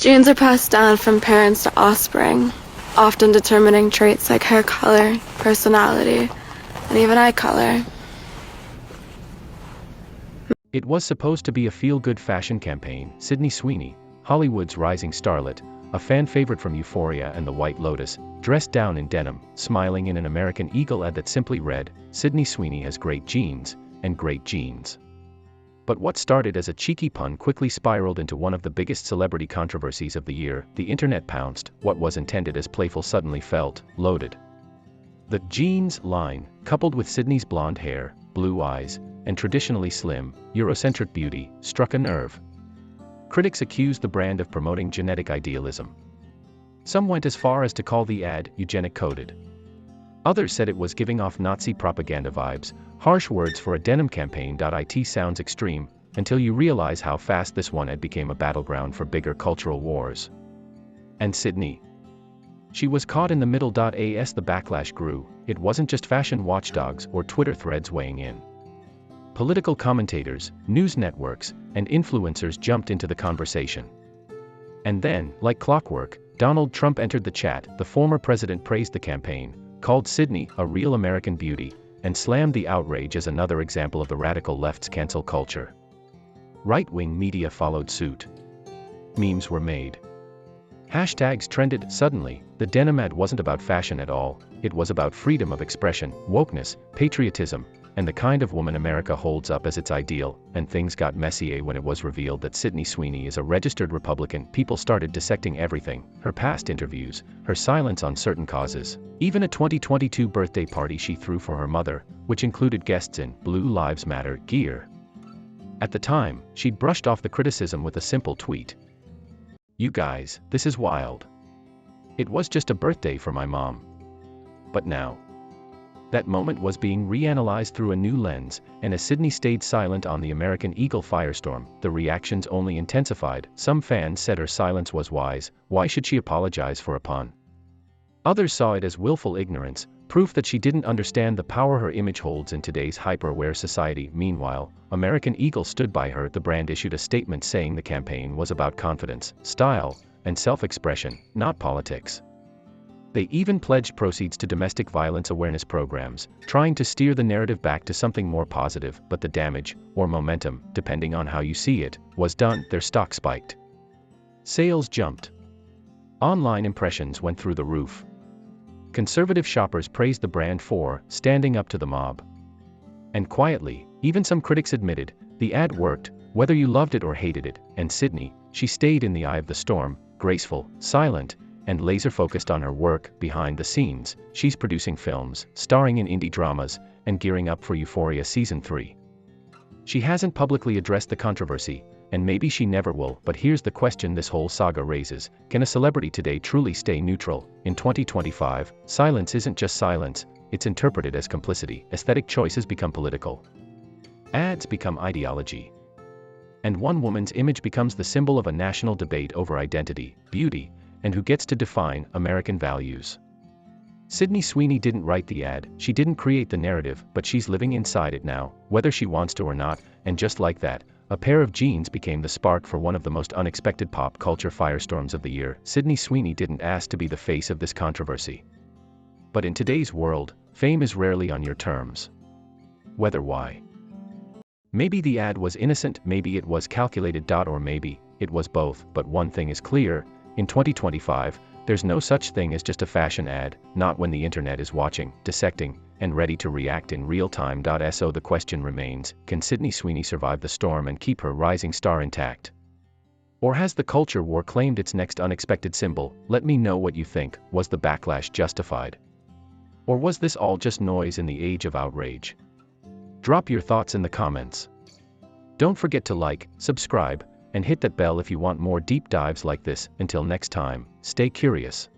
Genes are passed down from parents to offspring, often determining traits like hair color, personality, and even eye color. It was supposed to be a feel-good fashion campaign. Sydney Sweeney, Hollywood's rising starlet, a fan favorite from Euphoria and The White Lotus, dressed down in denim, smiling in an American Eagle ad that simply read, "Sydney Sweeney has great genes, and great genes." But what started as a cheeky pun quickly spiraled into one of the biggest celebrity controversies of the year. The internet pounced. What was intended as playful suddenly felt loaded. The jeans line, coupled with Sydney's blonde hair, blue eyes, and traditionally slim, Eurocentric beauty, struck a nerve. Critics accused the brand of promoting genetic idealism. Some went as far as to call the ad eugenic-coded. Others said it was giving off Nazi propaganda vibes. Harsh words for a denim campaign. It sounds extreme, until you realize how fast this one ad became a battleground for bigger cultural wars. And Sydney? She was caught in the middle. As the backlash grew, it wasn't just fashion watchdogs or Twitter threads weighing in. Political commentators, news networks, and influencers jumped into the conversation. And then, like clockwork, Donald Trump entered the chat. The former president praised the campaign, called Sydney a real American beauty, and slammed the outrage as another example of the radical left's cancel culture. Right-wing media followed suit. Memes were made. Hashtags trended. Suddenly, the denim ad wasn't about fashion at all. It was about freedom of expression, wokeness, patriotism, and the kind of woman America holds up as its ideal. And things got messy when it was revealed that Sydney Sweeney is a registered Republican. People started dissecting everything: her past interviews, her silence on certain causes, even a 2022 birthday party she threw for her mother, which included guests in Blue Lives Matter gear. At the time, she'd brushed off the criticism with a simple tweet: "You guys, this is wild. It was just a birthday for my mom." But now, that moment was being reanalyzed through a new lens, and as Sydney stayed silent on the American Eagle firestorm, the reactions only intensified. Some fans said her silence was wise. Why should she apologize for a pun? Others saw it as willful ignorance, proof that she didn't understand the power her image holds in today's hyper-aware society. Meanwhile, American Eagle stood by her. The brand issued a statement saying the campaign was about confidence, style, and self-expression, not politics. They even pledged proceeds to domestic violence awareness programs, trying to steer the narrative back to something more positive. But the damage, or momentum, depending on how you see it, was done. Their stock spiked. Sales jumped. Online impressions went through the roof. Conservative shoppers praised the brand for standing up to the mob. And quietly, even some critics admitted, the ad worked, whether you loved it or hated it. And Sydney, she stayed in the eye of the storm, graceful, silent, and laser-focused on her work. Behind the scenes, she's producing films, starring in indie dramas, and gearing up for Euphoria Season 3. She hasn't publicly addressed the controversy, and maybe she never will. But here's the question this whole saga raises: can a celebrity today truly stay neutral? In 2025, silence isn't just silence, it's interpreted as complicity. Aesthetic choices become political. Ads become ideology. And one woman's image becomes the symbol of a national debate over identity, beauty, and who gets to define American values. Sydney Sweeney didn't write the ad, she didn't create the narrative, but she's living inside it now, whether she wants to or not. And just like that, a pair of jeans became the spark for one of the most unexpected pop culture firestorms of the year. Sydney Sweeney didn't ask to be the face of this controversy. But in today's world, fame is rarely on your terms. Whether why? Maybe the ad was innocent, maybe it was calculated, or maybe it was both. But one thing is clear: in 2025, there's no such thing as just a fashion ad, not when the internet is watching, dissecting, and ready to react in real time. So the question remains, can Sydney Sweeney survive the storm and keep her rising star intact? Or has the culture war claimed its next unexpected symbol? Let me know what you think. Was the backlash justified? Or was this all just noise in the age of outrage? Drop your thoughts in the comments. Don't forget to like, subscribe, and hit that bell if you want more deep dives like this. Until next time, stay curious.